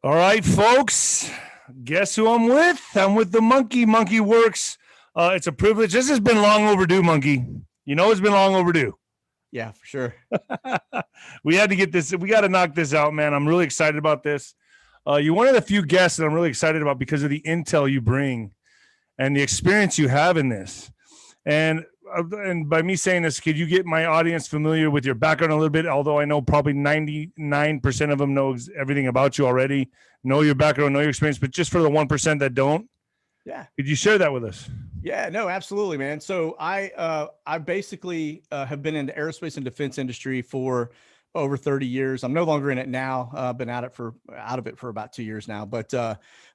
All right, folks. Guess who I'm with? I'm with the monkey. Monkey Werx. It's a privilege. This has been long overdue, monkey. You know it's been long overdue. Yeah, for sure. We had to get this. We got to knock this out, man. I'm really excited about this. You're one of the few guests that I'm really excited about because of the intel you bring and the experience you have in this. And by me saying this, could you get my audience familiar with your background a little bit? Although I know probably 99% of them know everything about you already, know your background, know your experience, but just for the 1% that don't, Yeah. could you share that with us? Yeah, no, absolutely, man. So I basically have been in the aerospace and defense industry for over 30 years. I'm no longer in it now. Been out of it for about 2 years now. But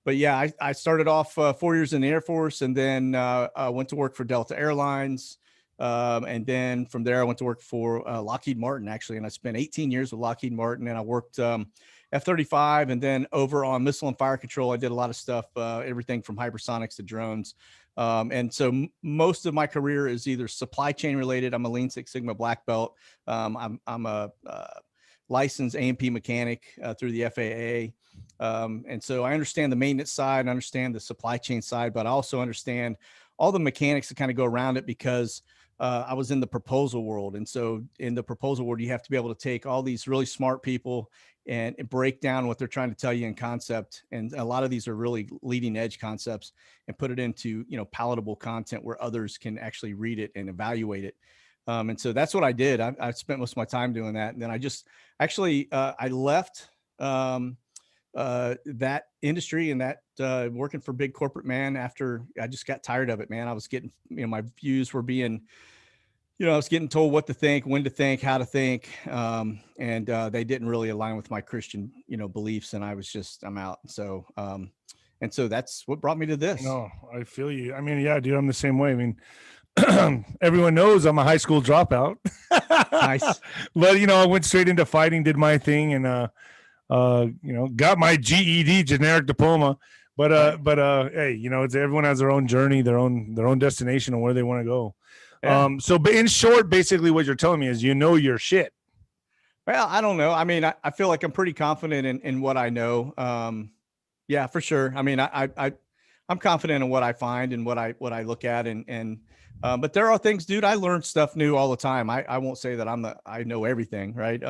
yeah, I started off 4 years in the Air Force, and then went to work for Delta Airlines. And then from there, I went to work for Lockheed Martin, actually. And I spent 18 years with Lockheed Martin, and I worked F-35, and then over on missile and fire control. I did a lot of stuff, everything from hypersonics to drones. And so most of my career is either supply chain related. I'm a Lean Six Sigma black belt. I'm a licensed A&P mechanic through the FAA. And so I understand the maintenance side, I understand the supply chain side, but I also understand all the mechanics that kind of go around it because I was in the proposal world. And so in the proposal world, you have to be able to take all these really smart people and break down what they're trying to tell you in concept. And a lot of these are really leading edge concepts, and put it into, palatable content where others can actually read it and evaluate it. And so that's what I did. I spent most of my time doing that. And then I left that industry and that working for big corporate, man, after I just got tired of it, man. I was getting, my views were being, I was getting told what to think, when to think, how to think. And they didn't really align with my Christian, beliefs. And I'm out. And so that's what brought me to this. No, I feel you. I mean, yeah, dude, I'm the same way. I mean, everyone knows I'm a high school dropout. Nice. But, I went straight into fighting, did my thing, and, got my GED, generic diploma. But, hey, it's everyone has their own journey, their own destination and where they want to go. Yeah. So in short, basically what you're telling me is, your shit. Well, I don't know. I mean, I feel like I'm pretty confident in what I know. Yeah, for sure. I mean, I'm confident in what I find and what I look at, but there are things, dude, I learn stuff new all the time. I won't say that I know everything, right?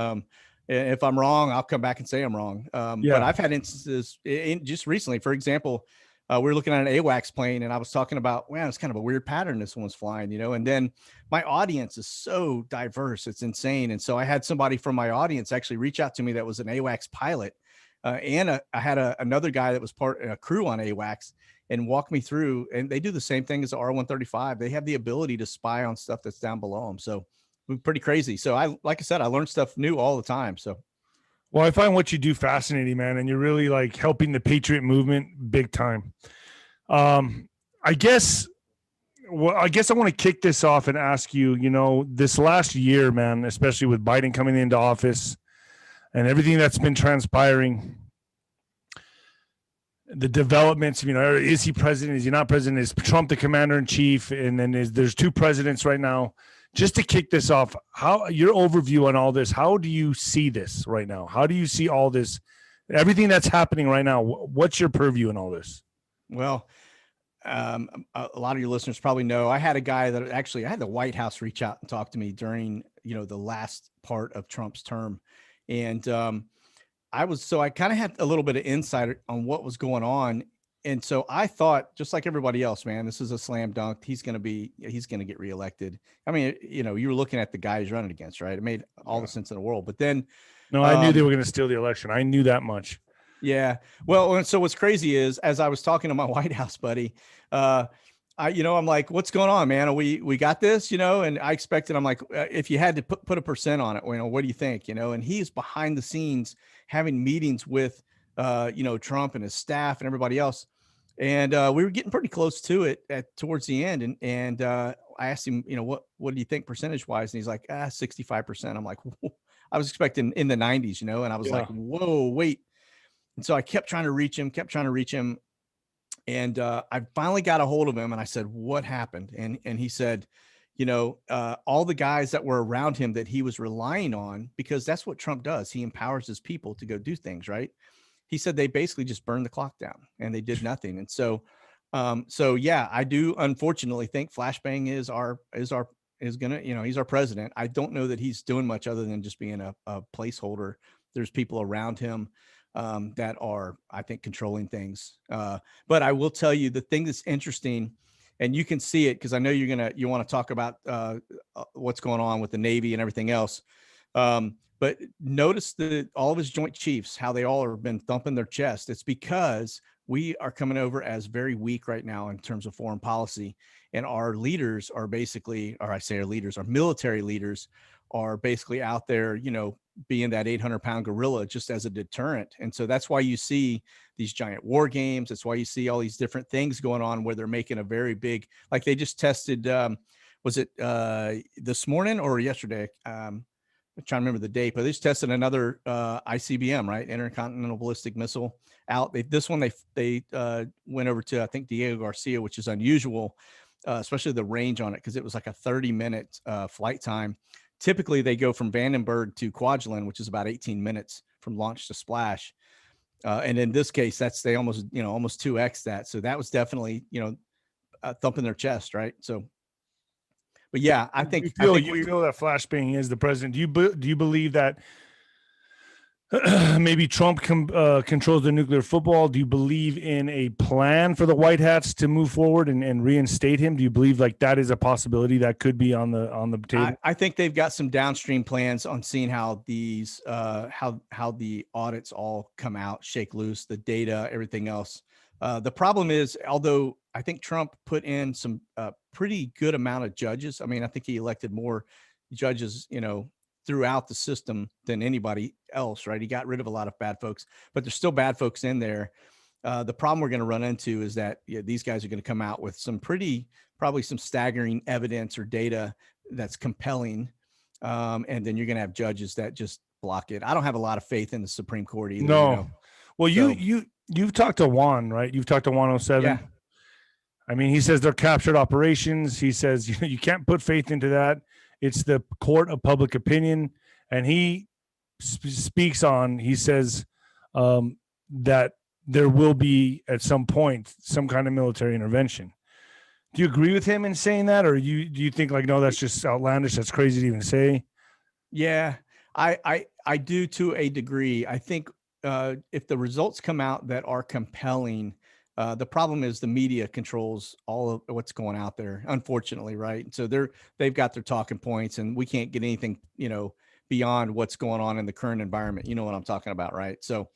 If I'm wrong, I'll come back and say I'm wrong. But I've had instances just recently, for example, we were looking at an AWACS plane, and I was talking about, wow, it's kind of a weird pattern this one's flying, and then my audience is so diverse. It's insane. And so I had somebody from my audience actually reach out to me that was an AWACS pilot. I had another guy that was part of a crew on AWACS and walk me through, and they do the same thing as the R135. They have the ability to spy on stuff that's down below them. So pretty crazy. So like I said, I learn stuff new all the time. So. Well, I find what you do fascinating, man, and you're really like helping the Patriot movement big time. I guess I want to kick this off and ask you, this last year, man, especially with Biden coming into office and everything that's been transpiring, the developments, is he president? Is he not president? Is Trump the commander in chief? And then there's two presidents right now. Just to kick this off, how your overview on all this, how do you see this right now? How do you see all this, everything that's happening right now? What's your purview in all this? Well, a lot of your listeners probably know I had a guy that I had the White House reach out and talk to me during, the last part of Trump's term. And I kind of had a little bit of insight on what was going on. And so I thought, just like everybody else, man, this is a slam dunk. He's going to get reelected. I mean, you were looking at the guy he's running against, right? It made all the sense in the world. But then, no, I knew they were going to steal the election. I knew that much. Yeah. Well, and so what's crazy is, as I was talking to my White House buddy, I'm like, what's going on, man? We got this, and I expected, I'm like, if you had to put a percent on it, what do you think? And he's behind the scenes having meetings with, Trump and his staff and everybody else. And we were getting pretty close to it towards the end. And I asked him, what do you think percentage wise? And he's like, 65%. I'm like, whoa. I was expecting in the 90s, and I was like, whoa, wait. And so I kept trying to reach him. And I finally got a hold of him, and I said, what happened? And he said, all the guys that were around him that he was relying on, because that's what Trump does. He empowers his people to go do things, right? he said they basically just burned the clock down and they did nothing. And so yeah, I do unfortunately think flashbang is gonna, he's our president. I don't know that he's doing much other than just being a placeholder. There's people around him that are, I think, controlling things. But I will tell you the thing that's interesting, and you can see it because I know you want to talk about what's going on with the Navy and everything else. But notice all of his Joint Chiefs, how they all have been thumping their chest. It's because we are coming over as very weak right now in terms of foreign policy. And our leaders are basically, or I say our leaders, our military leaders are basically out there, being that 800-pound gorilla just as a deterrent. And so that's why you see these giant war games. That's why you see all these different things going on where they're making a very big, like they just tested, was it this morning or yesterday? I'm trying to remember the date, but they just tested another ICBM, right? Intercontinental ballistic missile out. This one, they went over to, I think, Diego Garcia, which is unusual, especially the range on it, because it was like a 30-minute flight time. Typically, they go from Vandenberg to Kwajalein, which is about 18 minutes from launch to splash. And in this case, they almost 2x that. So that was definitely, thumping their chest, right? So, but yeah, I think you feel that flashbang is the president. Do you believe that maybe Trump controls the nuclear football? Do you believe in a plan for the White Hats to move forward and reinstate him? Do you believe like that is a possibility that could be on the table? I think they've got some downstream plans on seeing how these how the audits all come out, shake loose, the data, everything else. The problem is, although I think Trump put in some pretty good amount of judges. I mean, I think he elected more judges, throughout the system than anybody else, right? He got rid of a lot of bad folks, but there's still bad folks in there. The problem we're going to run into is that these guys are going to come out with probably some staggering evidence or data that's compelling. And then you're going to have judges that just block it. I don't have a lot of faith in the Supreme Court either. No. Well, you've talked to Juan, right? You've talked to 107. Yeah. I mean, he says they're captured operations. He says you can't put faith into that. It's the court of public opinion. And he speaks on, he says that there will be at some point some kind of military intervention. Do you agree with him in saying that? Or do you think like, no, that's just outlandish. That's crazy to even say. Yeah, I do to a degree. I think if the results come out that are compelling, the problem is the media controls all of what's going out there, unfortunately, right? So they've got their talking points, and we can't get anything, beyond what's going on in the current environment. You know what I'm talking about, right? So,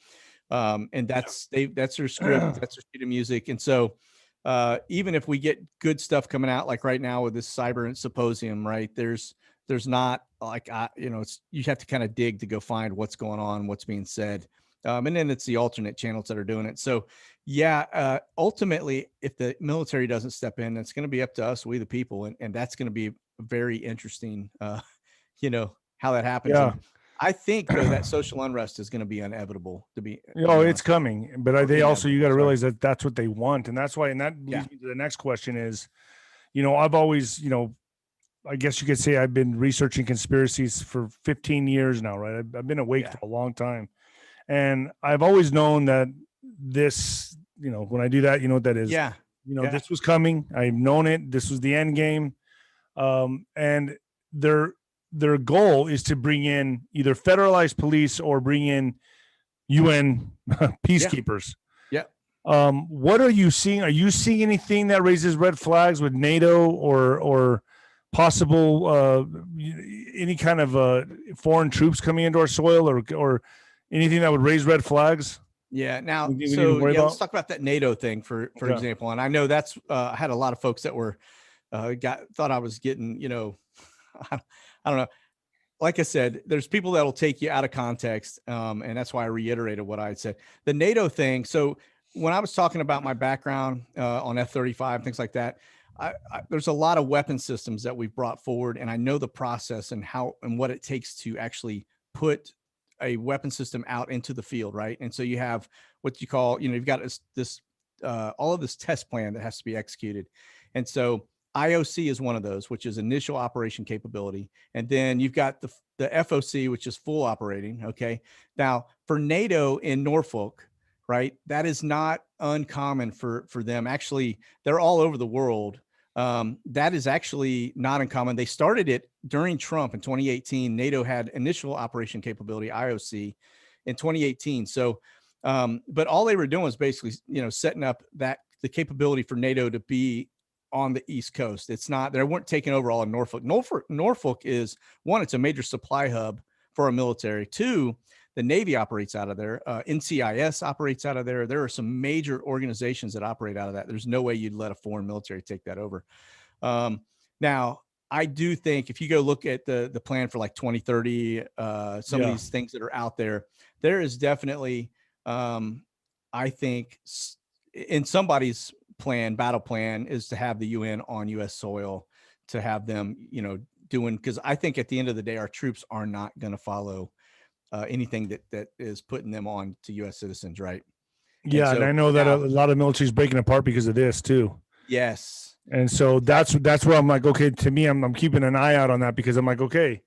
and that's their script, that's their sheet of music, and so even if we get good stuff coming out, like right now with this cyber symposium, right? There's not like you have to kind of dig to go find what's going on, what's being said. And then it's the alternate channels that are doing it. So yeah, ultimately, if the military doesn't step in, it's going to be up to us, we the people. And that's going to be very interesting, how that happens. Yeah. And I think though, that social unrest is going to be inevitable to be. It's coming, but they also, you got to realize that that's what they want. And that's why, and that leads me to the next question is, I've always, I guess you could say I've been researching conspiracies for 15 years now, right? I've been awake for a long time. And I've always known that this, when I do that, what that is. Yeah. This was coming. I've known it. This was the end game. And their goal is to bring in either federalized police or bring in UN peacekeepers. Yeah. What are you seeing? Are you seeing anything that raises red flags with NATO or possible any kind of foreign troops coming into our soil or anything that would raise red flags? Yeah. Now, let's talk about that NATO thing for example. And I know that's I had a lot of folks that were thought I was getting, I don't know. Like I said, there's people that'll take you out of context, and that's why I reiterated what I had said. The NATO thing. So when I was talking about my background on F-35, things like that, there's a lot of weapon systems that we've brought forward, and I know the process and how and what it takes to actually put a weapon system out into the field, right? And so you have what you call, you've got this all of this test plan that has to be executed, and so IOC is one of those, which is initial operation capability, and then you've got the FOC, which is full operating. Okay, now for NATO in Norfolk, right? That is not uncommon for them. Actually, they're all over the world. That is actually not uncommon. They started it during Trump in 2018. NATO had initial operation capability, IOC, in 2018. So, but all they were doing was basically, setting up the capability for NATO to be on the East Coast. It's not, they weren't taking over all of Norfolk. Norfolk is, one, it's a major supply hub for our military. Two, the Navy operates out of there. NCIS operates out of there. There are some major organizations that operate out of that. There's no way you'd let a foreign military take that over. Now, I do think if you go look at the plan for like 2030, some of these things that are out there, there is definitely, I think, in somebody's battle plan is to have the UN on U.S. soil, to have them, doing, because I think at the end of the day, our troops are not going to follow anything that is putting them on to U.S. citizens, right? Yeah, and I know that a lot of military is breaking apart because of this too. Yes, and so that's where I'm like, okay, to me, I'm keeping an eye out on that, because I'm like, okay,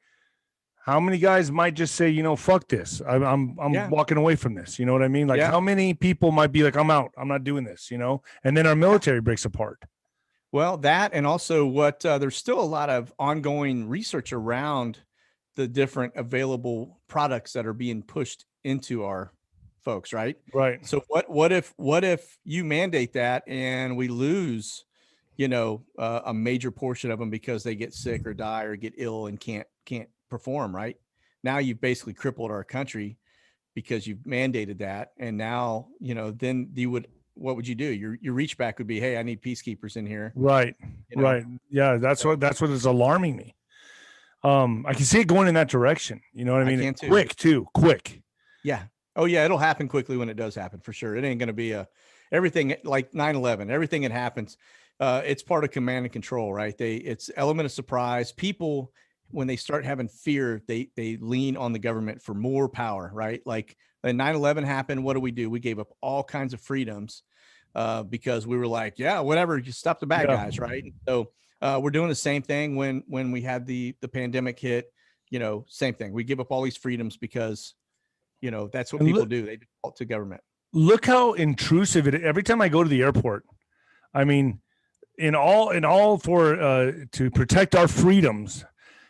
how many guys might just say, fuck this, I'm walking away from this, you know what I mean? Like, how many people might be like, I'm out, I'm not doing this, and then our military breaks apart. Well, that, and also what there's still a lot of ongoing research around the different available products that are being pushed into our folks, right? Right. So what if you mandate that and we lose, a major portion of them because they get sick or die or get ill and can't perform, right? Now you've basically crippled our country because you've mandated that. And now, then what would you do? Your reach back would be, hey, I need peacekeepers in here. Right. Right. Yeah. That's what is alarming me. I can see it going in that direction. You know what I mean? Can too. Quick. Yeah. Oh yeah. It'll happen quickly when it does happen, for sure. It ain't going to be everything like 9/11, everything that happens. It's part of command and control, right? It's element of surprise. People, when they start having fear, they lean on the government for more power, right? Like when 9/11 happened, what do? We gave up all kinds of freedoms because we were like, yeah, whatever, you stop the bad guys, right? And so we're doing the same thing when we had the pandemic hit. Same thing. We give up all these freedoms because that's what people do. They default to government. Look how intrusive it is. Every time I go to the airport, I mean, in all for to protect our freedoms,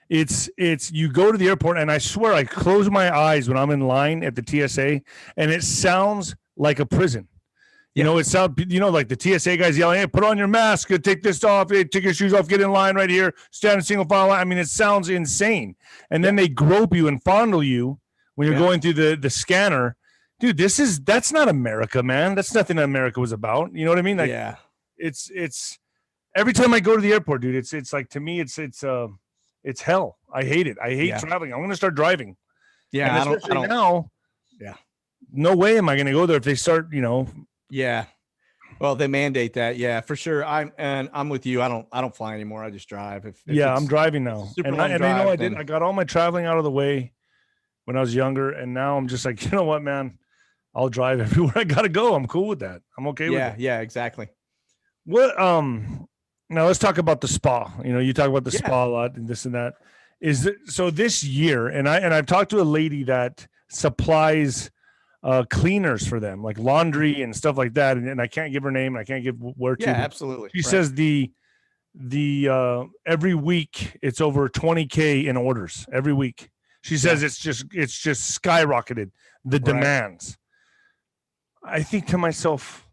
it's you go to the airport, and I swear I close my eyes when I'm in line at the TSA, and it sounds like a prison. It sounds, like the TSA guys yelling, hey, put on your mask, take this off, hey, take your shoes off, get in line right here, stand in single file line. I mean, it sounds insane. And then they grope you and fondle you when you're going through the scanner. Dude, that's not America, man. That's nothing that America was about. You know what I mean? Like, it's every time I go to the airport, dude, it's like, to me, it's hell. I hate it. I hate traveling. I'm going to start driving. Yeah. And I don't now. Yeah. No way am I going to go there if they start, Yeah. Well, they mandate that. Yeah, for sure. I'm with you. I don't fly anymore. I just drive. If I'm driving now. And I know I did. I got all my traveling out of the way when I was younger, and now I'm just like, you know what, man? I'll drive everywhere I gotta go. I'm cool with that. I'm okay with it. Yeah, exactly. What now let's talk about the spa. You talk about the spa a lot and this and that. So this year, and I've talked to a lady that supplies cleaners for them, like laundry and stuff like that, and I can't give her name, and I can't give where to. Yeah, absolutely. She says the every week it's over 20K in orders every week. She says it's just skyrocketed, the demands. I think to myself,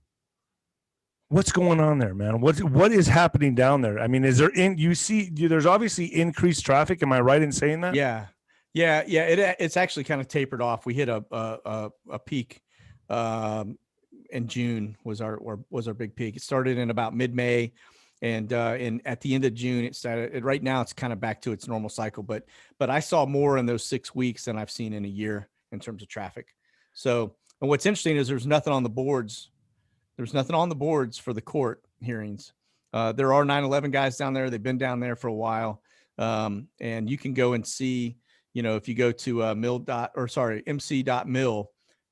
what's going on there, man? What is happening down there? I mean, is there there's obviously increased traffic. Am I right in saying that? Yeah. It's actually kind of tapered off. We hit a peak in June was our big peak. It started in about mid-May, and at the end of June it started. Right now it's kind of back to its normal cycle, but I saw more in those 6 weeks than I've seen in a year in terms of traffic. So, and what's interesting is there's nothing on the boards. There's nothing on the boards for the court hearings. There are 9/11 guys down there. They've been down there for a while, and you can go and see. If you go to mc.mil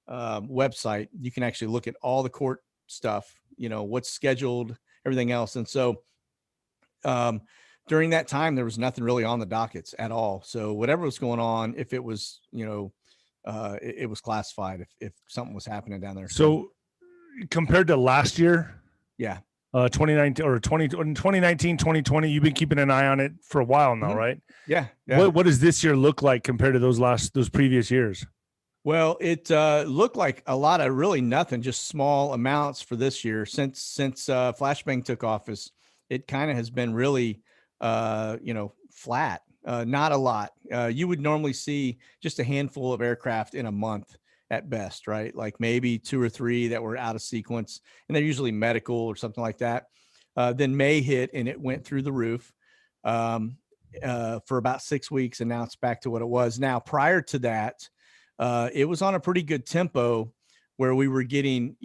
website, you can actually look at all the court stuff, what's scheduled, everything else. And so during that time, there was nothing really on the dockets at all. So whatever was going on, if it was, it was classified if something was happening down there. So compared to last year, yeah, 2019 or 2019, 2020, you've been keeping an eye on it for a while now, right? Yeah. What does this year look like compared to those previous years? Well, it looked like a lot of really nothing, just small amounts for this year. Since Flashbang took office, it kind of has been really, flat. Not a lot. You would normally see just a handful of aircraft in a month at best, right? Like maybe 2 or 3 that were out of sequence, and they're usually medical or something like that. Then May hit, and it went through the roof for about 6 weeks, and now it's back to what it was. Now, prior to that, it was on a pretty good tempo where we were getting,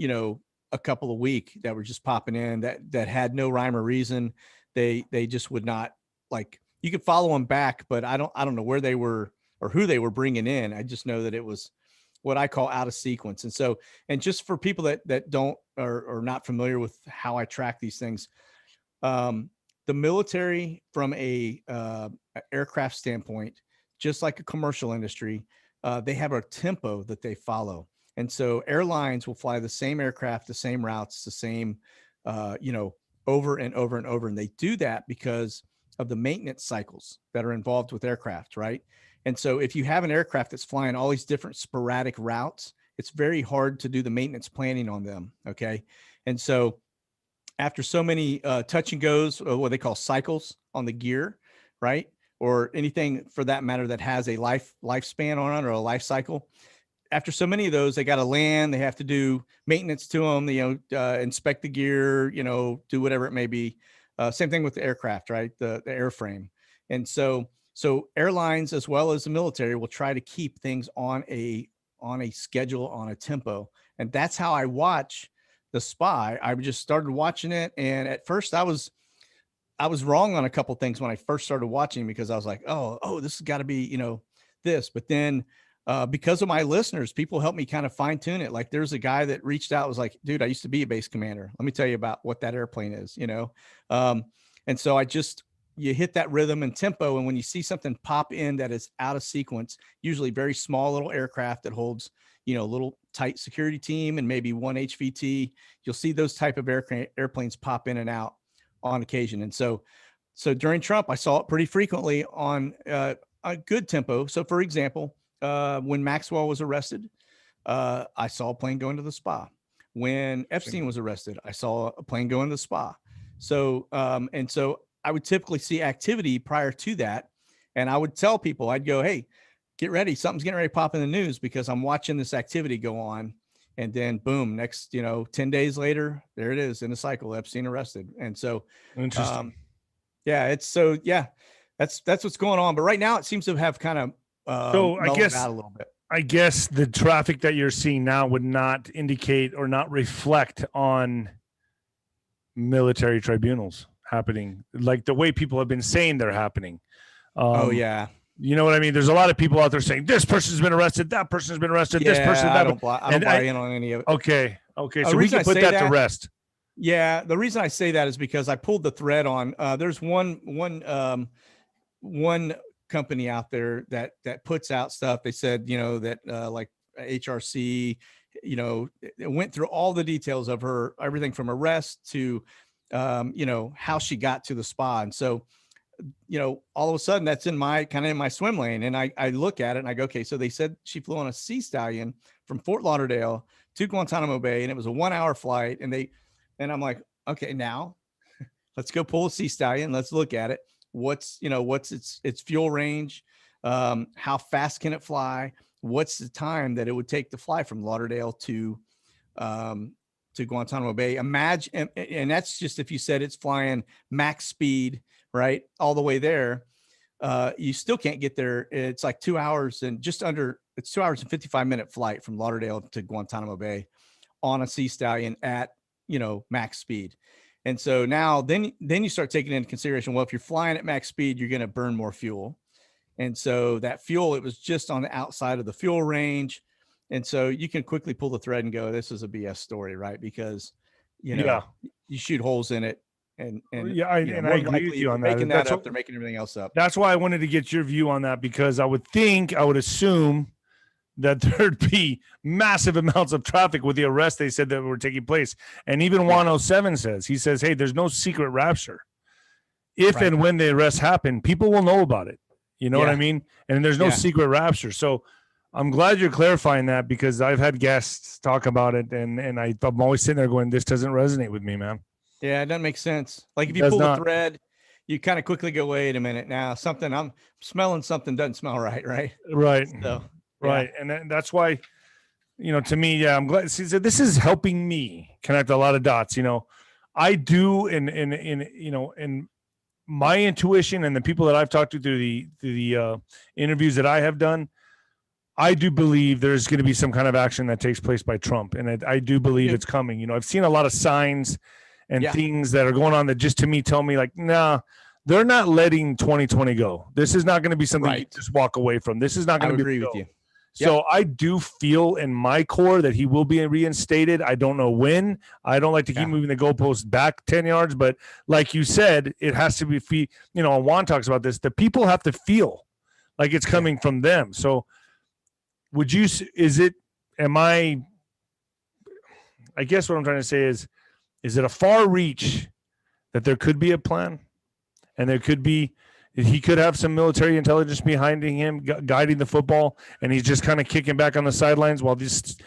a couple a week that were just popping in that had no rhyme or reason. They just would not, like, you could follow them back, but I don't know where they were or who they were bringing in. I just know that it was what I call out of sequence. And so, and just for people that don't or not familiar with how I track these things, the military from a aircraft standpoint, just like a commercial industry, they have a tempo that they follow. And so airlines will fly the same aircraft, the same routes, the same, over and over and over. And they do that because of the maintenance cycles that are involved with aircraft, right? And so if you have an aircraft that's flying all these different sporadic routes, it's very hard to do the maintenance planning on them, okay? And so after so many touch and goes, what they call cycles on the gear, right? Or anything for that matter that has a lifespan on it or a life cycle. After so many of those, they got to land, they have to do maintenance to them, inspect the gear, do whatever it may be. Same thing with the aircraft, right? The airframe. And so airlines as well as the military will try to keep things on a schedule, on a tempo. And that's how I watch the Spy. I just started watching it. And at first I was wrong on a couple of things when I first started watching, because I was like, oh, this has got to be, this. But then because of my listeners, people helped me kind of fine tune it. Like there's a guy that reached out, was like, dude, I used to be a base commander. Let me tell you about what that airplane is, and so you hit that rhythm and tempo. And when you see something pop in that is out of sequence, usually very small little aircraft that holds, a little tight security team and maybe one HVT, you'll see those type of airplanes pop in and out on occasion. And so during Trump, I saw it pretty frequently on a good tempo. So for example, when Maxwell was arrested, I saw a plane go into the spa. When Epstein was arrested, I saw a plane go into the spa. So, and so I would typically see activity prior to that. And I would tell people, I'd go, hey, get ready. Something's getting ready to pop in the news because I'm watching this activity go on. And then boom, next, 10 days later, there it is in the cycle, Epstein arrested. And so, Interesting. that's what's going on. But right now it seems to have kind of, so I guess out a little bit. I guess the traffic that you're seeing now would not indicate or not reflect on military tribunals happening like the way people have been saying they're happening. Oh yeah. You know what I mean? There's a lot of people out there saying this person's been arrested, that person's been arrested, this person. I don't buy in on any of it. Okay. So we can put that to rest. Yeah. The reason I say that is because I pulled the thread on, there's one company out there that puts out stuff. They said, that like HRC, it went through all the details of her, everything from arrest to, how she got to the spa. And so, all of a sudden that's in my swim lane. And I look at it and I go, okay, so they said she flew on a Sea Stallion from Fort Lauderdale to Guantanamo Bay, and it was a 1-hour flight. And I'm like, okay, now let's go pull a Sea Stallion. Let's look at it. What's its fuel range? How fast can it fly? What's the time that it would take to fly from Lauderdale to Guantanamo Bay? Imagine, and that's just if you said it's flying max speed, right, all the way there. You still can't get there. It's like 2 hours and just under. It's 2 hours and 55-minute flight from Lauderdale to Guantanamo Bay on a Sea Stallion at max speed. And so now then you start taking into consideration, well, if you're flying at max speed, you're going to burn more fuel. And so that fuel, it was just on the outside of the fuel range. And so you can quickly pull the thread and go, this is a BS story, right? Because, you shoot holes in it. And I agree with you on that. Making that up, they're making everything else up. That's why I wanted to get your view on that, because I would assume that there'd be massive amounts of traffic with the arrests they said that were taking place. And even 107 says, he says, hey, there's no secret rapture. If and when the arrests happen, people will know about it. You know what I mean? And there's no secret rapture. So I'm glad you're clarifying that, because I've had guests talk about it, and I'm always sitting there going, this doesn't resonate with me, man. Yeah, it doesn't make sense. Like if you pull the thread, you kind of quickly go, wait a minute, now I'm smelling something doesn't smell right, right? Right. So, right. And that's why, to me, I'm glad. See, so this is helping me connect a lot of dots. I do in my intuition and the people that I've talked to through the interviews that I have done, I do believe there's going to be some kind of action that takes place by Trump, and I do believe it's coming. I've seen a lot of signs and things that are going on that just to me tell me like, nah, they're not letting 2020 go. This is not going to be something you just walk away from. This is not going to be. I agree with you. So I do feel in my core that he will be reinstated. I don't know when. I don't like to keep moving the goalposts back 10 yards, but like you said, it has to be, Juan talks about this. The people have to feel like it's coming from them. So I guess what I'm trying to say is it a far reach that there could be a plan, and he could have some military intelligence behind him guiding the football, and he's just kind of kicking back on the sidelines while this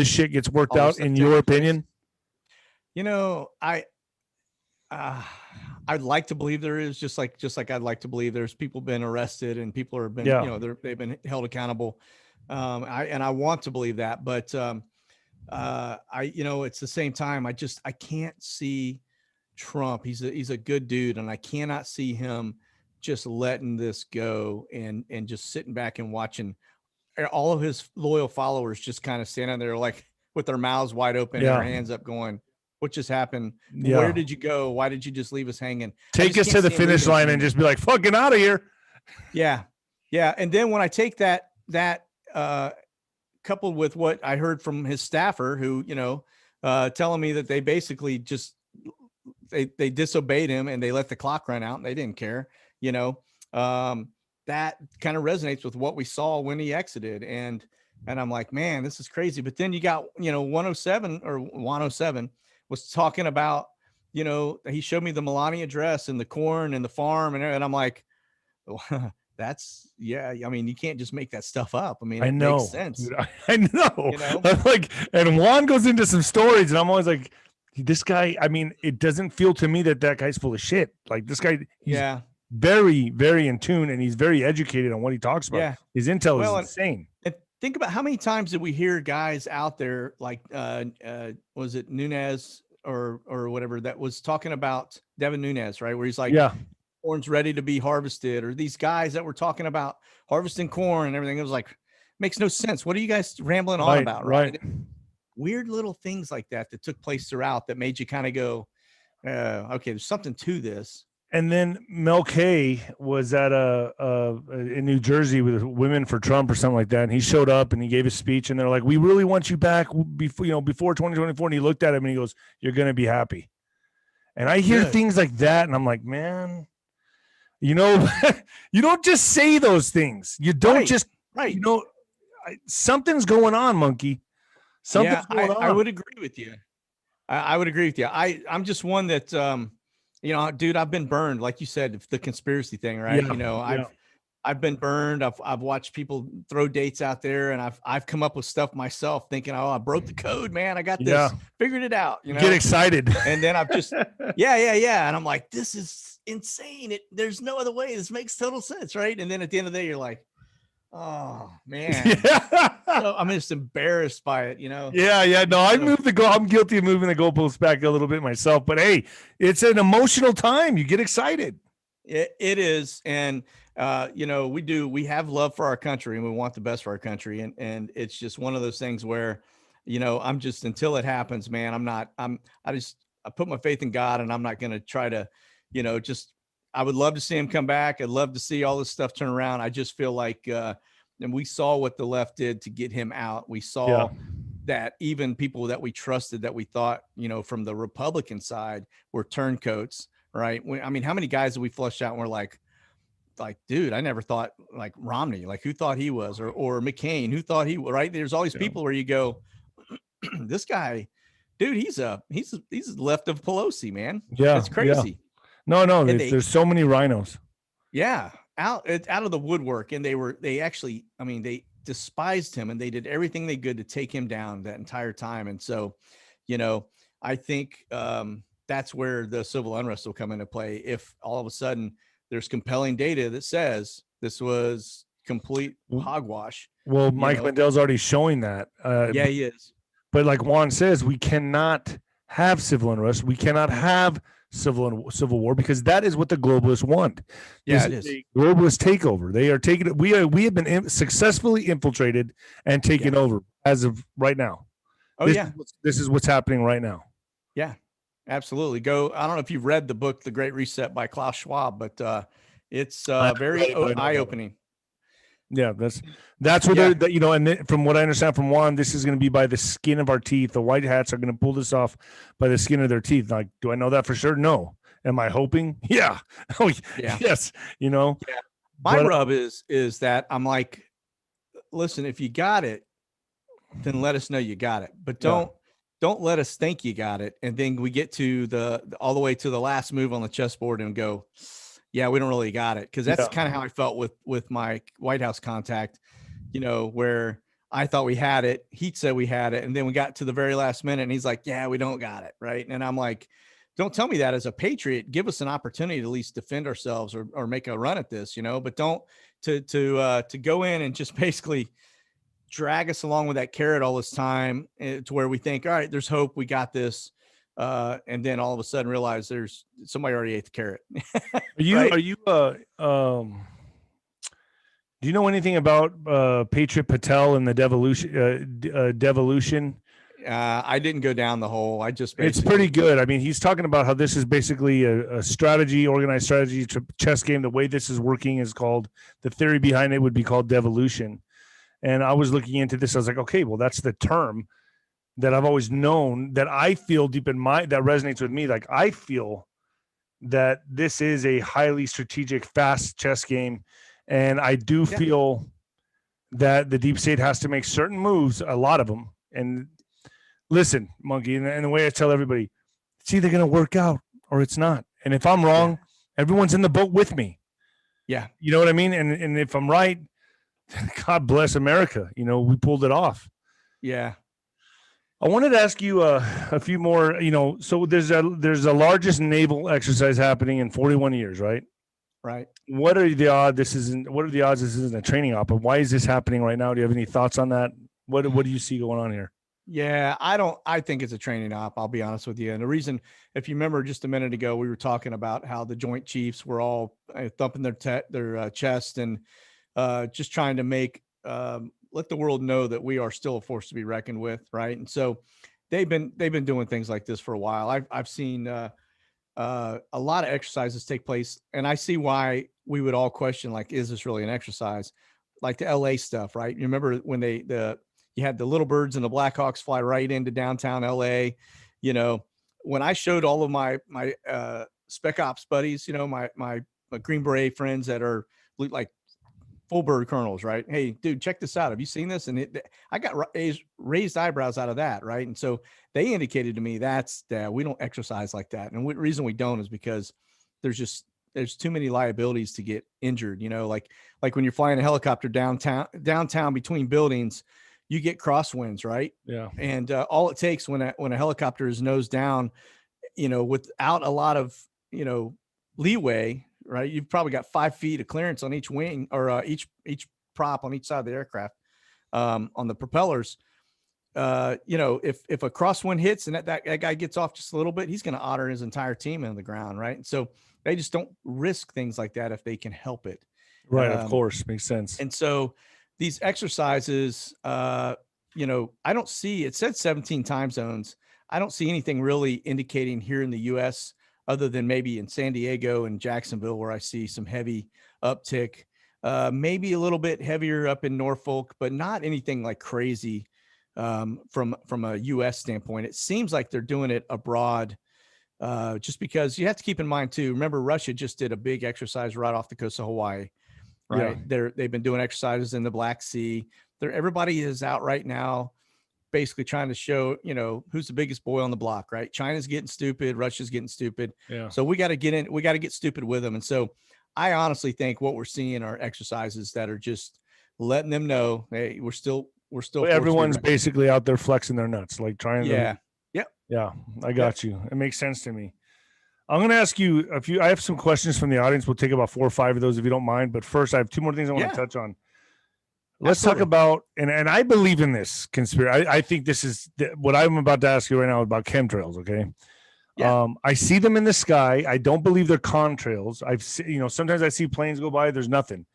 shit gets worked out, in your opinion? I'd like to believe there is, just like I'd like to believe there's people been arrested and people have been, they've been held accountable. I want to believe that, but it's the same time. I can't see Trump. He's a good dude, and I cannot see him just letting this go and just sitting back and watching all of his loyal followers just kind of standing there like with their mouths wide open and their hands up going, what just happened? Where did you go? Why did you just leave us hanging? Take us to the finish line and just be like, fucking out of here. Yeah. Yeah. And then when I take that coupled with what I heard from his staffer who, telling me that they basically just, they disobeyed him and they let the clock run out and they didn't care, that kind of resonates with what we saw when he exited. And I'm like, man, this is crazy. But then you got, 107 was talking about, he showed me the Melania dress and the corn and the farm and I'm like, that's I mean, you can't just make that stuff up. I mean, it makes sense. Dude, I know. Like, and Juan goes into some stories and I'm always like, this guy, I mean, it doesn't feel to me that guy's full of shit. Like this guy, he's very, very in tune and he's very educated on what he talks about. His intel is insane. And think about how many times did we hear guys out there like, was it Nunez or whatever that was talking about Devin Nunez, right? Where he's like, corn's ready to be harvested, or these guys that were talking about harvesting corn and everything. It was like, makes no sense. What are you guys rambling on about? Right. Weird little things like that took place throughout that made you kind of go, okay, there's something to this. And then Mel K was at in New Jersey with Women for Trump or something like that. And he showed up and he gave a speech and they're like, we really want you back before 2024. And he looked at him and he goes, you're going to be happy. And I hear things like that. And I'm like, man, you don't just say those things. You don't something's going on, monkey. Something's going on. I would agree with you. I would agree with you. I'm just one that, dude, I've been burned. Like you said, the conspiracy thing, right? I've been burned. I've watched people throw dates out there and I've come up with stuff myself thinking, oh, I broke the code, man. I got this, figured it out, Get excited. And then I've just, And I'm like, this is insane. There's no other way. This makes total sense. Right. And then at the end of the day, you're like, oh man. So I'm just embarrassed by it, No, I'm guilty of moving the goalposts back a little bit myself, but hey, it's an emotional time. You get excited. It is. And, we have love for our country and we want the best for our country. And it's just one of those things where, I'm just, until it happens, man, I put my faith in God and I'm not going to try to, I would love to see him come back. I'd love to see all this stuff turn around. I just feel like, and we saw what the left did to get him out. We saw that even people that we trusted, that we thought, from the Republican side were turncoats, right? How many guys did we flush out and we're like, like, dude, I never thought like Romney, like who thought he was, or McCain, who thought he was, right? There's all these Yeah. people where you go, this guy, dude, he's left of Pelosi, man. Yeah. It's Yeah. crazy. No, And they, there's so many rhinos. yeah, out of the woodwork. And they actually, I mean, they despised him and they did everything they could to take him down that entire time. And so, I think that's where the civil unrest will come into play. If all of a sudden there's compelling data that says this was complete hogwash. Well, Mike Lindell's already showing that. Yeah, he is. But like Juan says, we cannot have civil unrest. We cannot have civil war because that is what the globalists want. Yeah, This it is. a globalist takeover. They are taking it. We have been successfully infiltrated and taken over as of right now. Oh, this is what's happening right now. Yeah, absolutely. Go. I don't know if you've read the book, The Great Reset by Klaus Schwab, but it's very eye-opening. Yeah, that's where they're, and from what I understand from Juan, this is going to be by the skin of our teeth. The white hats are going to pull this off by the skin of their teeth. Like, do I know that for sure? No. Am I hoping? Yeah. Oh, yeah. Yes. Yeah. My rub is that I'm like, listen, if you got it, then let us know you got it, but don't let us think you got it. And then we get to all the way to the last move on the chessboard and go, yeah, we don't really got it. Cause that's kind of how I felt with my White House contact, where I thought we had it. He said we had it. And then we got to the very last minute and he's like, yeah, we don't got it. Right. And I'm like, don't tell me that as a patriot. Give us an opportunity to at least defend ourselves or make a run at this, but don't to go in and just basically drag us along with that carrot all this time to where we think, all right, there's hope, we got this, and then all of a sudden realize there's somebody already ate the carrot. Do you know anything about Patriot Patel and the devolution? I didn't go down the hole. It's pretty good. I mean, he's talking about how this is basically a strategy, organized strategy, chess game. The way this is working is called, the theory behind it would be called devolution. And I was looking into this. I was like, okay, well, that's the term that I've always known, that I feel deep in that resonates with me. Like, I feel that this is a highly strategic, fast chess game. And I do feel that the deep state has to make certain moves, a lot of them. And listen, Monkey, and the way I tell everybody, it's either going to work out or it's not. And if I'm wrong, everyone's in the boat with me. Yeah. You know what I mean? And if I'm right, God bless America. We pulled it off. Yeah. I wanted to ask you a few more, so there's the largest naval exercise happening in 41 years, right? Right. What are the odds this isn't a training op? But why is this happening right now? Do you have any thoughts on that? What do you see going on here? Yeah, I think it's a training op. I'll be honest with you. And the reason, if you remember just a minute ago, we were talking about how the Joint Chiefs were all thumping their chest and just trying to let the world know that we are still a force to be reckoned with, right? And so they've been doing things like this for a while. I've seen a lot of exercises take place, and I see why we would all question, like, is this really an exercise? Like the LA stuff, right? You remember when you had the little birds and the Blackhawks fly right into downtown LA. When I showed all of my spec ops buddies, my Green Beret friends that are like full bird colonels, right? Hey, dude, check this out. Have you seen this? And I got raised eyebrows out of that, right? And so they indicated to me we don't exercise like that. And the reason we don't is because there's too many liabilities to get injured. Like when you're flying a helicopter downtown between buildings, you get crosswinds, right? Yeah. And all it takes when a helicopter is nose down, without a lot of leeway, right? You've probably got 5 feet of clearance on each wing or each prop on each side of the aircraft, on the propellers. If a crosswind hits and that guy gets off just a little bit, he's going to otter his entire team into the ground, right? And so they just don't risk things like that if they can help it. Right. Of course. Makes sense. And so these exercises, I don't see, it said 17 time zones. I don't see anything really indicating here in the U.S. other than maybe in San Diego and Jacksonville, where I see some heavy uptick, maybe a little bit heavier up in Norfolk, but not anything like crazy from a U.S. standpoint. It seems like they're doing it abroad just because you have to keep in mind too. Remember, Russia just did a big exercise right off the coast of Hawaii, right? They've been doing exercises in the Black Sea. Everybody is out right now, basically trying to show, who's the biggest boy on the block, right? China's getting stupid, Russia's getting stupid. Yeah. So we got to get stupid with them. And so I honestly think what we're seeing are exercises that are just letting them know, hey, we're still. Everyone's basically out there flexing their nuts, like trying to. Yeah. Yep. Yeah. I got you. It makes sense to me. I'm going to ask you I have some questions from the audience. We'll take about 4 or 5 of those if you don't mind. But first, I have 2 more things I want to touch on. Let's talk about, and I believe in this conspiracy. I think this is what I'm about to ask you right now about chemtrails. Okay. Yeah. I see them in the sky. I don't believe they're contrails. Sometimes I see planes go by. There's nothing,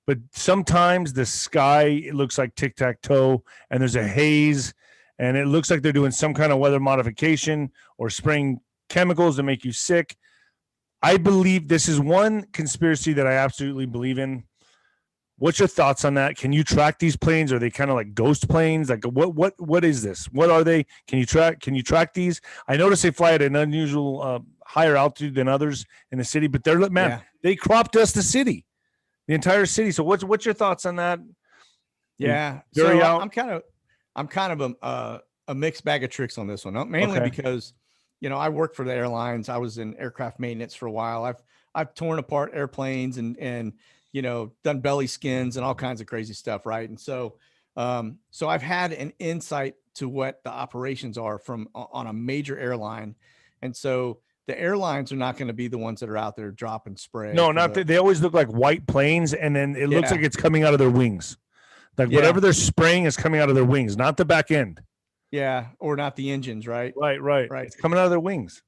but sometimes the sky, it looks like tic-tac-toe and there's a haze and it looks like they're doing some kind of weather modification or spraying chemicals that make you sick. I believe this is one conspiracy that I absolutely believe in. What's your thoughts on that? Can you track these planes? Are they kind of like ghost planes? Like what is this? What are they? Can you track these? I notice they fly at an unusual higher altitude than others in the city, but they crop dust the city, the entire city. So what's your thoughts on that? Yeah. So I'm kind of a mixed bag of tricks on this one, mainly because, I worked for the airlines. I was in aircraft maintenance for a while. I've torn apart airplanes and done belly skins and all kinds of crazy stuff. Right. And so I've had an insight to what the operations are on a major airline. And so the airlines are not going to be the ones that are out there dropping spray. No, they always look like white planes. And then it looks like it's coming out of their wings. Like whatever they're spraying is coming out of their wings, not the back end. Yeah. Or not the engines. Right. Right. It's coming out of their wings.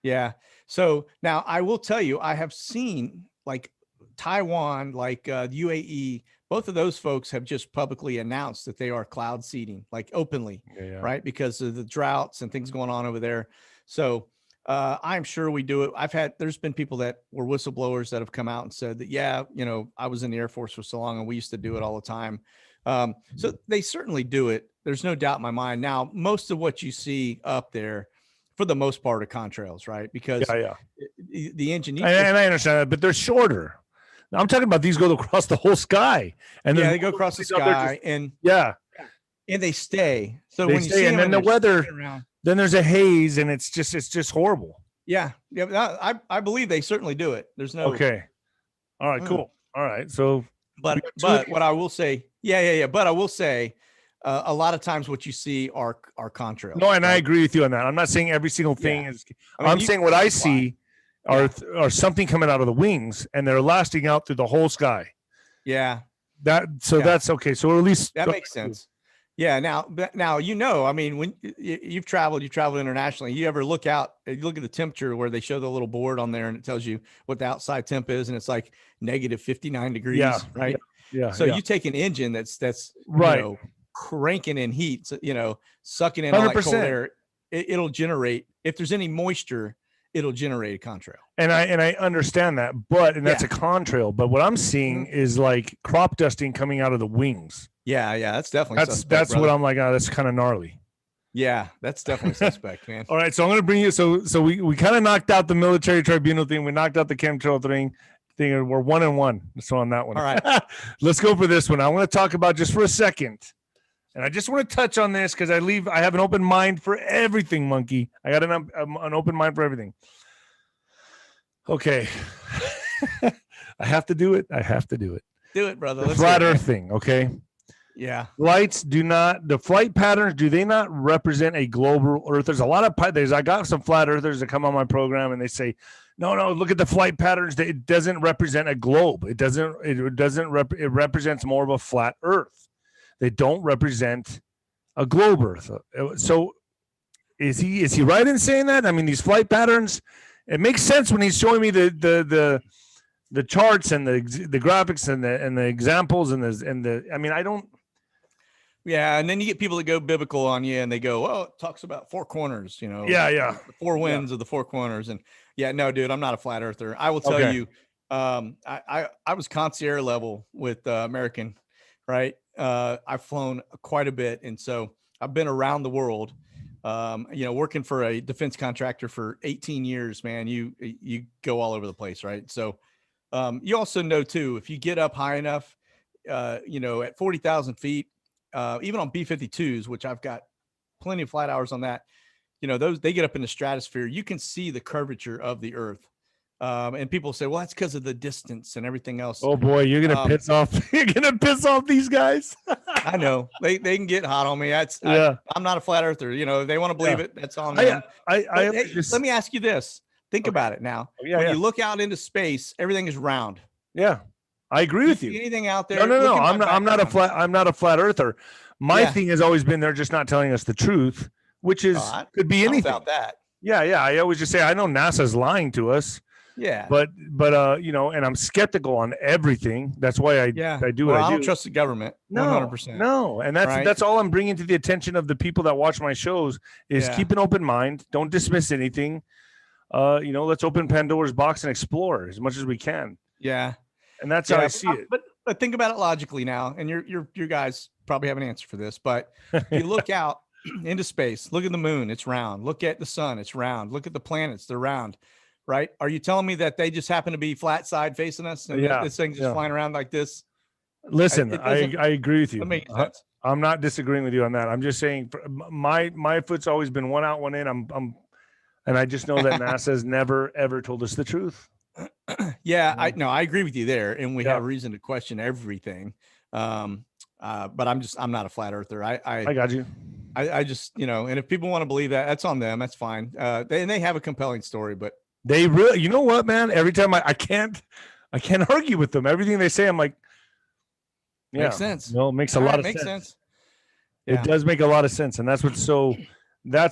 Yeah. So now I will tell you, I have seen like Taiwan, like UAE, both of those folks have just publicly announced that they are cloud seeding, like openly, right? Because of the droughts and things going on over there. So I'm sure we do it. There's been people that were whistleblowers that have come out and said that, I was in the Air Force for so long and we used to do it all the time. So they certainly do it. There's no doubt in my mind. Now, most of what you see up there, for the most part, are contrails, right? Because the engine. And I understand that, but they're shorter. I'm talking about these go across the whole sky, and they go across the sky, and they stay. So when you see them, and then the weather, then there's a haze, and it's just horrible. Yeah. I believe they certainly do it. There's no. Okay. All right. Cool. All right. So, but what I will say, but I will say, a lot of times what you see are contrails. No, and right? I agree with you on that. I'm not saying every single thing is. I'm saying what I see. Are something coming out of the wings and they're lasting out through the whole sky. Yeah. That's okay. So at least that makes sense. Yeah. Now, I mean, when you've traveled internationally, you ever look out, you look at the temperature where they show the little board on there and it tells you what the outside temp is. And it's like negative 59 degrees. Right. Yeah. So you take an engine that's right. Cranking in heat, sucking in all that cold air. It'll generate, if there's any moisture, it'll generate a contrail. And I understand that, that's a contrail. But what I'm seeing is like crop dusting coming out of the wings. Yeah, that's definitely suspect, that's brother. What I'm like. Oh, that's kind of gnarly. Yeah, that's definitely suspect, man. All right, so I'm gonna bring you. So we kind of knocked out the military tribunal thing. We knocked out the chemtrail thing. We're 1-1. So on that one. All right, let's go for this one. I want to talk about just for a second. And I just want to touch on this because I have an open mind for everything, Monkey. I got an open mind for everything. Okay. I have to do it. Do it, brother. The flat Earth thing, okay? Yeah. The flight patterns, do they not represent a global Earth? There's a lot of, I got some flat earthers that come on my program and they say, no, look at the flight patterns. It doesn't represent a globe. It represents more of a flat Earth. They don't represent a globe Earth. So is he right in saying that? I mean, these flight patterns, it makes sense when he's showing me the charts and the graphics and the examples I don't. Yeah, and then you get people that go biblical on you and they go, "Oh, it talks about four corners, the 4 winds of the 4 corners." And no, dude, I'm not a flat earther. I will tell you, I was concierge level with American, right? I've flown quite a bit, and so I've been around the world. Working for a defense contractor for 18 years, man, you go all over the place, right? So you also know too, if you get up high enough, at 40,000 feet, even on B-52s, which I've got plenty of flight hours on that, they get up in the stratosphere, you can see the curvature of the earth. And people say, well, that's because of the distance and everything else. Oh boy, you're gonna piss off. You're gonna piss off these guys. I know they can get hot on me. I'm not a flat earther. If they want to believe it, that's on them. Let me ask you this. Think about it now. When you look out into space, everything is round. Yeah, I agree with you. Anything out there? No. I'm not a flat earther. My thing has always been they're just not telling us the truth, which is could be anything. About that. Yeah. I always just say I know NASA's lying to us. Yeah. But and I'm skeptical on everything. That's why I do what I do. I don't trust the government. 100%. No. And that's all I'm bringing to the attention of the people that watch my shows is keep an open mind. Don't dismiss anything. Let's open Pandora's box and explore as much as we can. Yeah. And that's how I see it. But think about it logically now. And your guys probably have an answer for this, but you look out into space, look at the moon, it's round. Look at the sun, it's round. Look at the planets, they're round. Right? Are you telling me that they just happen to be flat side facing us and this thing's just flying around like this? Listen, I agree with you. That makes sense. I'm not disagreeing with you on that. I'm just saying my foot's always been one out, one in. And I just know that NASA's never ever told us the truth. Yeah, I agree with you there, and we have reason to question everything. But I'm not a flat earther. I got you. I just and if people want to believe that, that's on them. That's fine. They have a compelling story, but. They really, you know what, man? Every time I can't argue with them. Everything they say, I'm like, makes sense. No, it makes a lot of sense. Yeah. It does make a lot of sense. And that's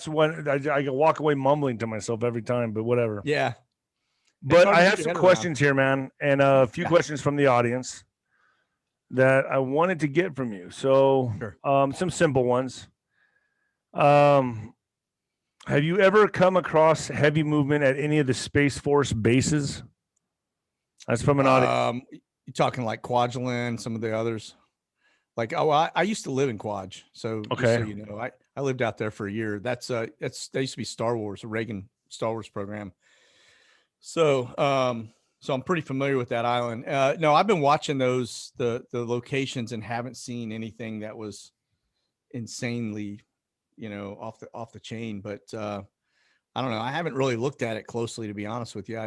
when I walk away mumbling to myself every time, but whatever. Yeah. But I have some questions here, man, and a few questions from the audience that I wanted to get from you. So some simple ones. Have you ever come across heavy movement at any of the Space Force bases? That's from an audience. You talking like Kwajalein, some of the others? Like, I used to live in Kwaj, so just so I lived out there for a year. They used to be Star Wars, a Reagan Star Wars program. So I'm pretty familiar with that island. No, I've been watching the locations and haven't seen anything that was insanely off the chain, but I don't know. I haven't really looked at it closely, to be honest with you.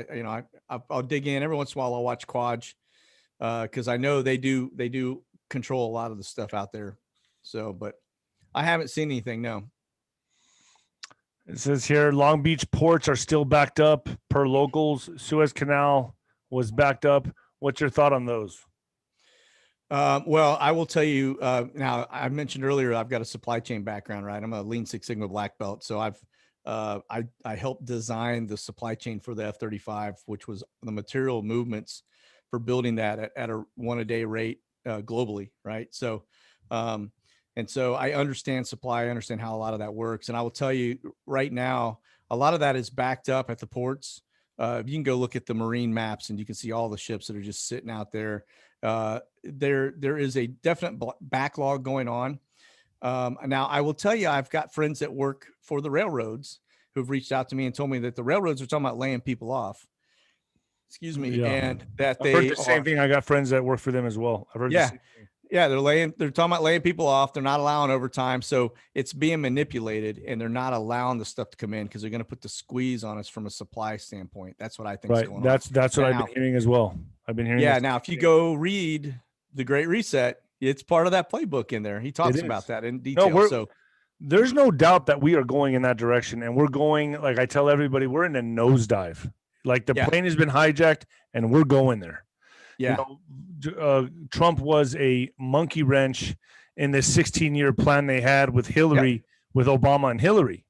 I'll dig in every once in a while. I'll watch Kwaj because I know they do control a lot of the stuff out there. So, but I haven't seen anything. No. It says here, Long Beach ports are still backed up per locals. Suez Canal was backed up. What's your thought on those? Well, I will tell you now. I mentioned earlier I've got a supply chain background, right? I'm a Lean Six Sigma black belt, so I helped design the supply chain for the F-35, which was the material movements for building that at a 1 a day rate globally, right? So, and so I understand supply. I understand how a lot of that works, and I will tell you right now, a lot of that is backed up at the ports. You can go look at the marine maps, and you can see all the ships that are just sitting out there. There is a definite backlog going on. Now I will tell you, I've got friends that work for the railroads who've reached out to me and told me that the railroads are talking about laying people off. Excuse me. And that I've heard the same thing. I got friends that work for them as well. I've heard the same thing. Yeah, they're talking about laying people off. They're not allowing overtime. So it's being manipulated, and they're not allowing the stuff to come in because they're going to put the squeeze on us from a supply standpoint. That's what I think is going on. That's what I've been hearing as well. I've been hearing. Yeah. Now, if you go read The Great Reset, it's part of that playbook in there. He talks about that in detail. So there's no doubt that we are going in that direction, and we're going, like I tell everybody, we're in a nosedive. Like the plane has been hijacked and we're going there. Yeah. Trump was a monkey wrench in this 16-year plan they had with Hillary, with Obama and Hillary.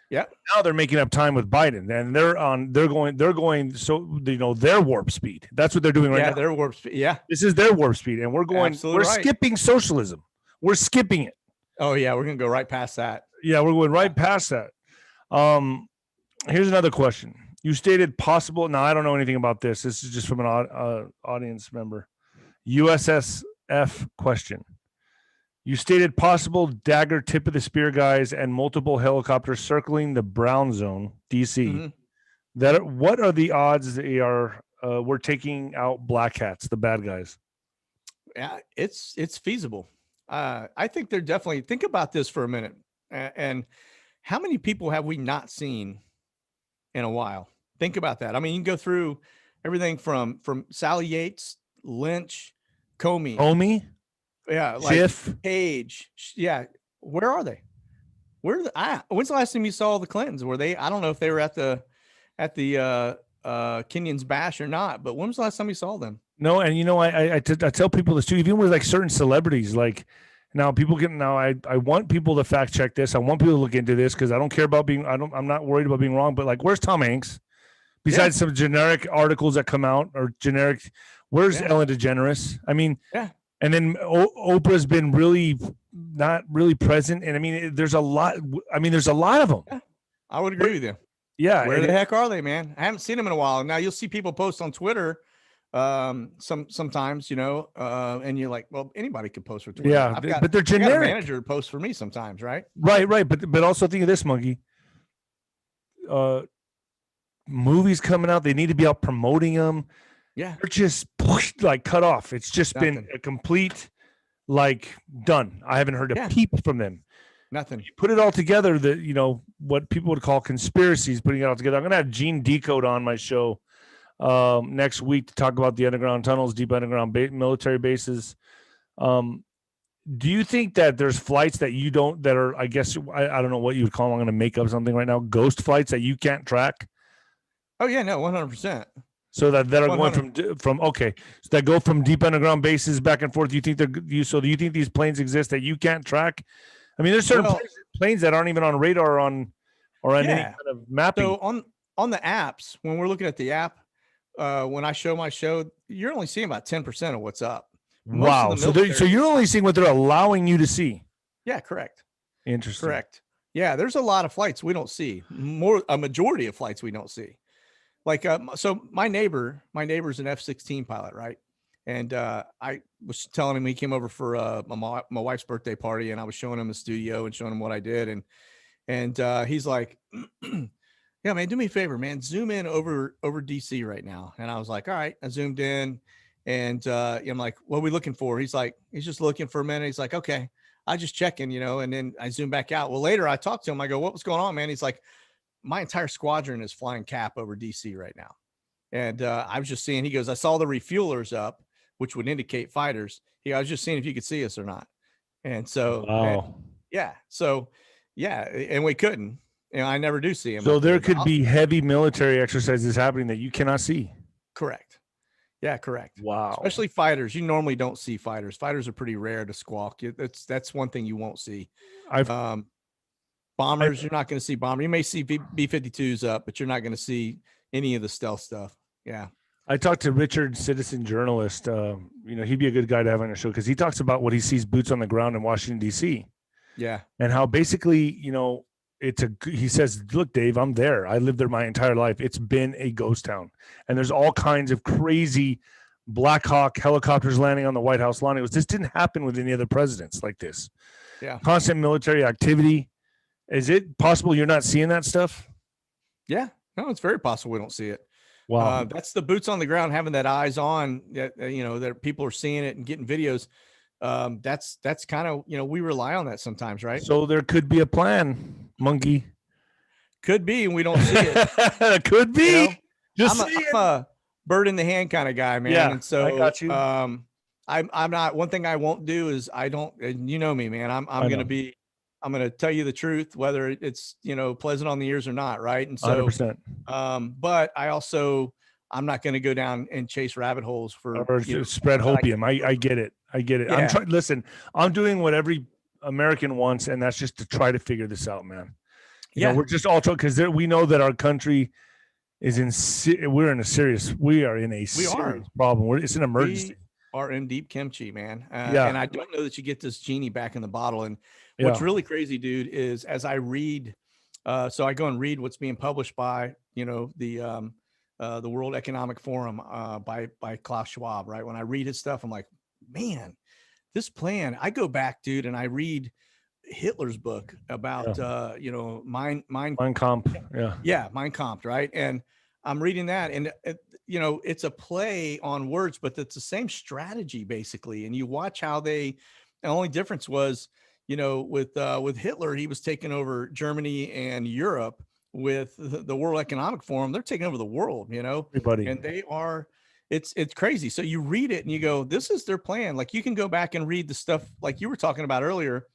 Yeah. Now they're making up time with Biden, and they're going. So, their warp speed. That's what they're doing right now. Their warp speed. Yeah. This is their warp speed. And we're going, skipping socialism. We're skipping it. Oh yeah. We're going to go right past that. Yeah. We're going right past that. Here's another question. You stated possible. Now, I don't know anything about this. This is just from an audience member. USSF question. You stated possible dagger tip of the spear guys and multiple helicopters circling the brown zone, DC. Mm-hmm. What are the odds they are we're taking out black hats, the bad guys? Yeah, it's feasible. I think they're definitely, think about this for a minute. And how many people have we not seen in a while? Think about that. I mean, you can go through everything from Sally Yates, Lynch, Comey. Homie, Yeah, like Schiff. Page. Yeah. Where are they? When's the last time you saw the Clintons? Were they, I don't know if they were at the Kenyon's Bash or not, but when was the last time you saw them? No, and I tell people this too, even with like certain celebrities, like now people get I want people to fact check this. I want people to look into this because I don't care about I'm not worried about being wrong, but like where's Tom Hanks? Besides some generic articles that come out or generic, where's Ellen DeGeneres? I mean, and then Oprah's been really not really present. And I mean, there's a lot. I mean, there's a lot of them. Yeah, I would agree with you. Yeah. Where the heck are they, man? I haven't seen them in a while. Now you'll see people post on Twitter sometimes, and you're like, well, anybody could post for Twitter. Yeah, but they're generic. I got a manager post for me sometimes, right? Right. But also think of this, Monkey. Movies coming out, they need to be out promoting them. Yeah, they're just like cut off. It's just been a complete like done. I haven't heard a peep from them. Nothing. You put it all together, that what people would call conspiracies, putting it all together. I'm gonna have Gene Decode on my show next week to talk about the underground tunnels, deep underground military bases. Do you think that there's flights that that are, I guess, I don't know what you would call them. I'm going to make up something right now. Ghost flights that you can't track? Oh yeah, no, 100%. So that are going from okay, so that go from deep underground bases back and forth. Do you think do you think these planes exist that you can't track? I mean, there's certain planes that aren't even on radar or on any kind of mapping. So on the apps, when we're looking at the app, when I show my show, you're only seeing about 10% of what's up. Wow. So you're only seeing what they're allowing you to see. Yeah, correct. Interesting. Correct. Yeah, there's a lot of flights we don't see. A majority of flights we don't see. Like, so my neighbor's an F-16 pilot, right? And I was telling him, he came over for my wife's birthday party, and I was showing him the studio and showing him what I did, and he's like, yeah, man, do me a favor, man, zoom in over DC right now. And I was like, all right. I zoomed in, and I'm like, what are we looking for? He's like, he's just looking for a minute. He's like, okay, I just checking, and then I zoom back out. Well, later I talked to him. I go, what was going on, man? He's like, my entire squadron is flying cap over DC right now. And I was just seeing, he goes, I saw the refuelers up, which would indicate fighters. I was just seeing if you could see us or not. And so, and we couldn't. I never do see them. So there could be heavy military exercises happening that you cannot see. Correct. Yeah, correct. Wow. Especially fighters. You normally don't see fighters. Fighters are pretty rare to squawk. That's one thing you won't see. Bombers, you're not going to see bomber. You may see B-52s up, but you're not going to see any of the stealth stuff. Yeah. I talked to Richard, citizen journalist. He'd be a good guy to have on your show because he talks about what he sees boots on the ground in Washington, D.C. Yeah. And how basically, he says, look, Dave, I'm there. I lived there my entire life. It's been a ghost town. And there's all kinds of crazy Black Hawk helicopters landing on the White House lawn. This didn't happen with any other presidents like this. Yeah. Constant military activity. Is it possible you're not seeing that stuff? Yeah. No, it's very possible we don't see it. Wow. That's the boots on the ground, having that eyes on that, that people are seeing it and getting videos. That's kind of, we rely on that sometimes, right? So there could be a plan, Monkey. Could be, and we don't see it. Could be. I'm a bird in the hand kind of guy, man. Yeah, and so I got you. I'm not, one thing I won't do is and you know me, man, I'm going to tell you the truth, whether it's, pleasant on the ears or not. Right. And so, 100%. but I'm not going to go down and chase rabbit holes or spread hopium. I get it. Yeah. Listen, I'm doing what every American wants, and that's just to try to figure this out, man. We're just all trying, because we know that our country is we are in a serious problem. It's an emergency. We are in deep kimchi, man. And I don't know that you get this genie back in the bottle. And what's really crazy, dude, is as I read, so I go and read what's being published by, the World Economic Forum by Klaus Schwab, right? When I read his stuff, I'm like, man, this plan, I go back, dude, and I read Hitler's book about, you know, Mein Kampf. Yeah. yeah, Mein Kampf, right? And I'm reading that, and you know, it's a play on words, but it's the same strategy basically. And you watch how they. The only difference was, you know, with Hitler, he was taking over Germany and Europe. With the World Economic Forum, they're taking over the world, you know, Everybody. and they are. It's crazy. So you read it and you go, this is their plan. Like you can go back and read the stuff like you were talking about earlier.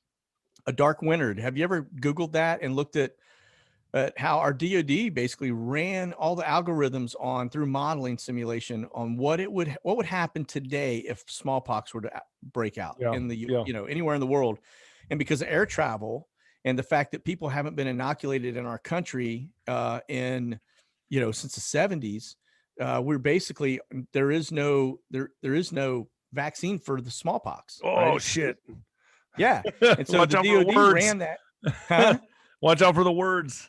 A Dark Winter. Have you ever Googled that and looked at how our DoD basically ran all the algorithms on through modeling simulation on what would happen today if smallpox were to break out Yeah. in the Yeah. you know, anywhere in the world, and because of air travel and the fact that people haven't been inoculated in our country in, you know, since the 70s, we're basically there is no vaccine for the smallpox. Oh right? shit. Yeah, and so Watch the out for the DoD words. ran that. Huh? Watch out for the words.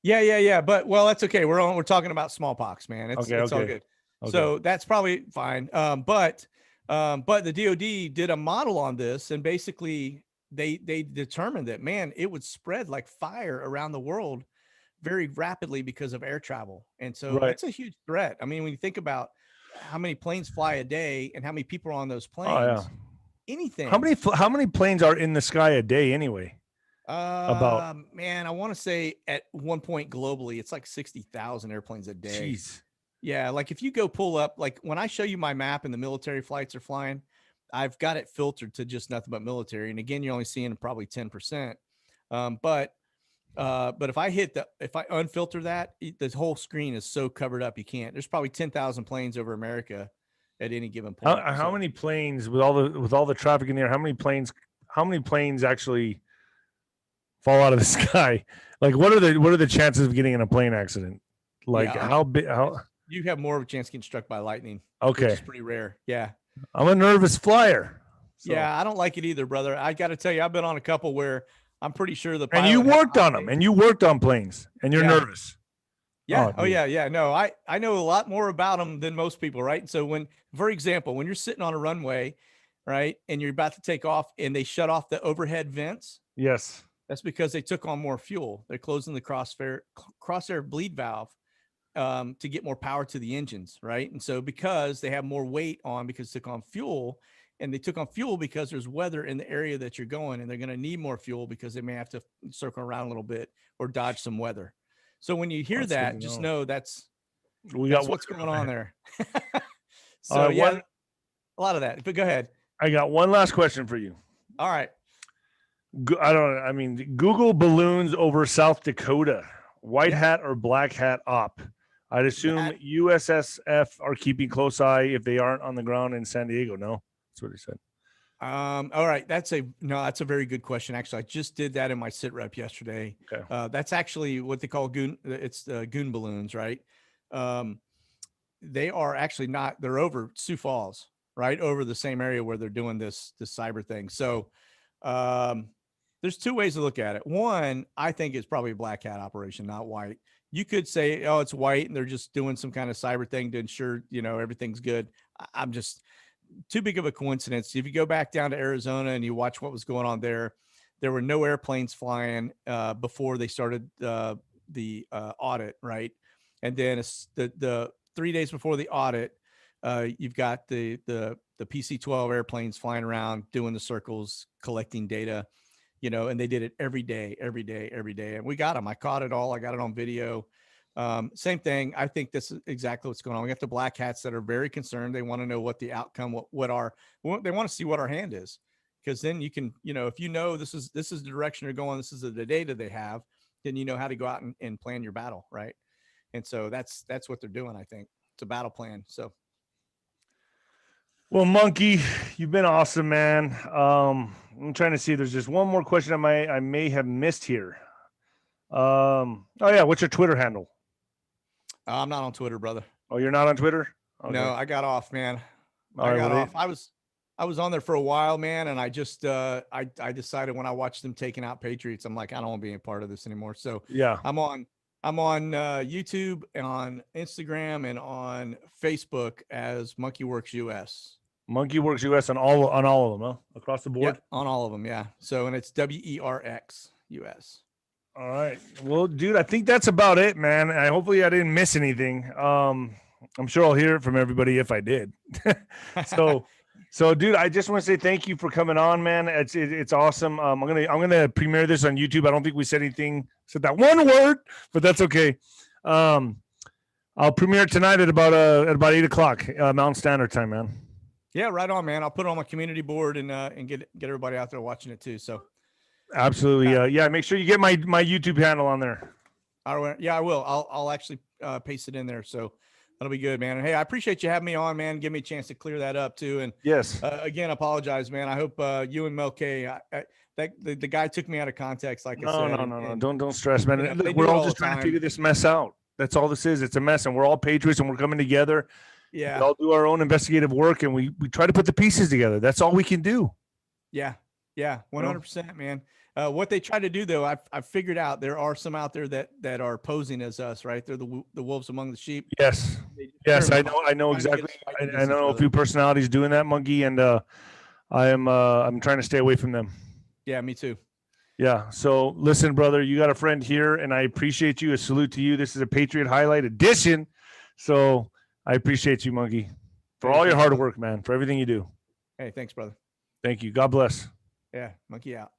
Yeah. But well, that's okay. We're talking about smallpox, man. It's Okay, all okay. good. Okay. So that's probably fine. But the DoD did a model on this, and basically they determined that, man, it would spread like fire around the world very rapidly because of air travel, and so Right. it's a huge threat. I mean, when you think about how many planes fly a day and how many people are on those Oh yeah. planes, anything. How many planes are in the sky a day anyway? About Man, I want to say at one point globally, it's like 60,000 airplanes a day. jeez. Yeah, like if you go pull up, like when I show you my map and the military flights are flying, I've got it filtered to just nothing but military. And again, you're only seeing probably 10%. But if I unfilter that, the whole screen is so covered up you can't. There's probably 10,000 planes over America at any given point. How many planes with all the traffic in there? How many planes actually fall out of the sky? Like what are the chances of getting in a plane accident? Like Yeah, how big? How you have more of a chance of getting struck by lightning. okay? Which is pretty rare. Yeah. I'm a nervous flyer. So. Yeah, I don't like it either, brother. I got to tell you, I've been on a couple where I'm pretty sure the and you worked on them, and you worked on planes, and you're nervous. Yeah. Oh, yeah. No, I know a lot more about them than most people, right? So when, for example, when you're sitting on a runway, right, and you're about to take off, and they shut off the overhead vents. Yes. That's because they took on more fuel. They're closing the crosshair bleed valve to get more power to the engines, right? And so because they have more weight on because they took on fuel, and they took on fuel because there's weather in the area that you're going, and they're going to need more fuel because they may have to circle around a little bit or dodge some weather. So when you hear that, just know that's what's going on there. So yeah, a lot of that. But go ahead. I got one last question for you. All right. I mean, Google balloons over South Dakota, white hat or black hat op. I'd assume USSF are keeping close eye if they aren't on the ground in San Diego. No, that's what he said. All right. That's a very good question. Actually, I just did that in my sit rep yesterday. Okay. That's actually what they call goon. It's goon balloons, right? They are actually not, they're over Sioux Falls, right? Over the same area where they're doing this cyber thing. So, there's two ways to look at it. One, I think it's probably a black hat operation, not white. You could say, oh, it's white and they're just doing some kind of cyber thing to ensure, you know, everything's good. I'm just too big of a coincidence. If you go back down to Arizona and you watch what was going on there were no airplanes flying before they started the audit, right? And then the 3 days before the audit, you've got the PC-12 airplanes flying around doing the circles, collecting data. You know, and they did it every day. And we got them. I caught it all. I got it on video. Same thing. I think this is exactly what's going on. We got the black hats that are very concerned. They want to know what the outcome, they want to see what our hand is. Because then you can, you know, if you know this is the direction they're going, this is the data they have, then you know how to go out and plan your battle, right? And so that's what they're doing, I think. It's a battle plan. So well, Monkey, you've been awesome, man. I'm trying to see. There's just one more question I may have missed here. Oh yeah, what's your Twitter handle? I'm not on Twitter, brother. Oh, you're not on Twitter? Okay. No, I got off, man. I got off. I was on there for a while, man, and I just I decided when I watched them taking out Patriots, I'm like, I don't want to be a part of this anymore. So yeah, I'm on YouTube, and on Instagram, and on Facebook as Monkey Werx US. Monkey Werx US on all of them, huh? Across the board. Yep, on all of them. Yeah. So, and it's WERX US. All right. Well, dude, I think that's about it, man. Hopefully I didn't miss anything. I'm sure I'll hear it from everybody if I did. So, dude, I just want to say thank you for coming on, man. It's awesome. I'm gonna premiere this on YouTube. I don't think we said that one word, but that's okay. I'll premiere it tonight at about 8:00 Mountain Standard Time, man. Yeah, right on, man. I'll put it on my community board and get everybody out there watching it too. So absolutely, yeah. Make sure you get my YouTube handle on there. Yeah, I will. I'll actually paste it in there. So that'll be good, man. And hey, I appreciate you having me on, man. Give me a chance to clear that up too. And yes, again, apologize, man. I hope you and Mel K, the guy took me out of context. Like I said, no. Don't stress, man. You know, Look, we're all just trying to figure this mess out. That's all this is. It's a mess, and we're all patriots, and we're coming together. Yeah, we all do our own investigative work, and we try to put the pieces together. That's all we can do. Yeah, 100%, man. What they try to do, though, I've figured out there are some out there that are posing as us, right? They're the wolves among the sheep. Yes, I know exactly. I know a few personalities doing that, Monkey, and I'm trying to stay away from them. Yeah, me too. Yeah. So listen, brother, you got a friend here, and I appreciate you. A salute to you. This is a Patriot Highlight edition. So I appreciate you, Monkey, for all your hard work, man, for everything you do. Hey, thanks, brother. Thank you. God bless. Yeah, Monkey out.